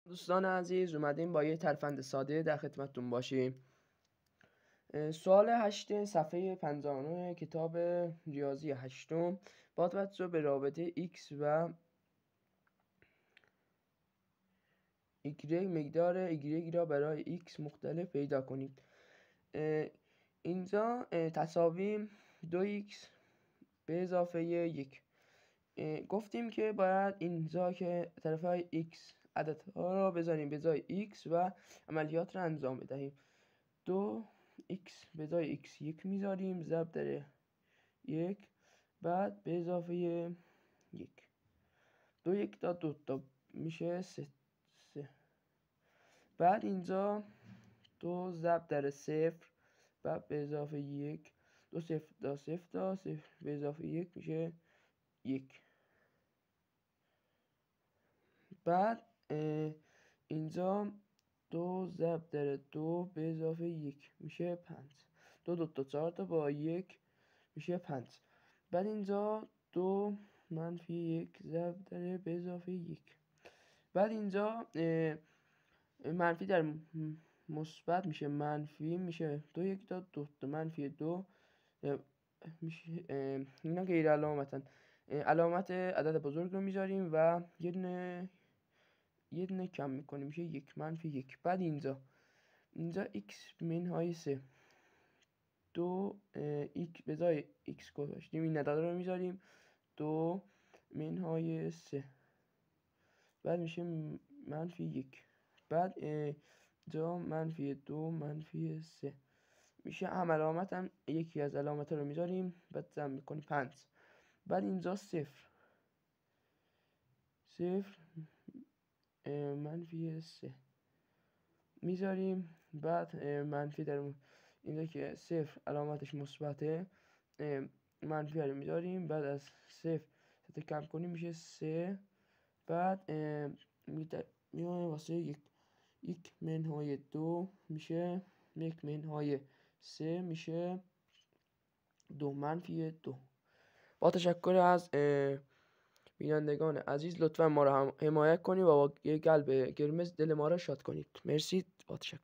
دوستان عزیز، اومدیم با یه ترفند ساده در خدمتتون باشیم. سوال 8 صفحه 59 کتاب ریاضی 8 با توجه به رابطه x و y مقدار y را برای x مختلف پیدا کنید. اینجا تساوی 2x به اضافه 1 گفتیم که باید اینجا که طرفای x عددها را بذاریم به جای x و عملیات را انجام بدهیم. 2x به جای x 1 میذاریم ضرب در 1 بعد به اضافه 1 2 1 تا 2 تا میشه 3 بعد اینجا 2 ضرب در 0 بعد به اضافه 1 2 0 تا 0 تا 0 به اضافه 1 میشه 1. بعد اینجا 2 ضرب در 2 به اضافه 1 میشه 5. 2 تا 4 تا با 1 میشه 5. بعد اینجا 2 منفی 1 ضرب در به اضافه 1. بعد اینجا منفی در مثبت میشه منفی میشه 2 1 تا 2 تا منفی 2 میشه اینا غیر علامتن. علامت عدد بزرگ رو میذاریم و یه دونه کم میکنیم میشه 1 منفی 1. بعد اینجا x منهای 3 2 x به جای x گذاشتیم این عدد رو میذاریم 2 منهای 3 بعد میشه منفی 1. بعد اینجا منفی 2 منفی 3 میشه هم علامت هم یکی از علامت رو میذاریم بعد جمع میکنیم 5. بعد اینجا 0 منفی 3 میذاریم بعد منفی در اینجا که 0 علامتش مثبته منفی رو میذاریم بعد از 0 کم کنیم میشه 3 بعد میایم واسه یک منهای 2 میشه 1 منهای 3 میشه 2 منفی 2. با تشکر از بینندگان عزیز لطفا ما رو حمایت کنید و با یه قلب قرمز دل ما رو شاد کنید. مرسی. با تشکر.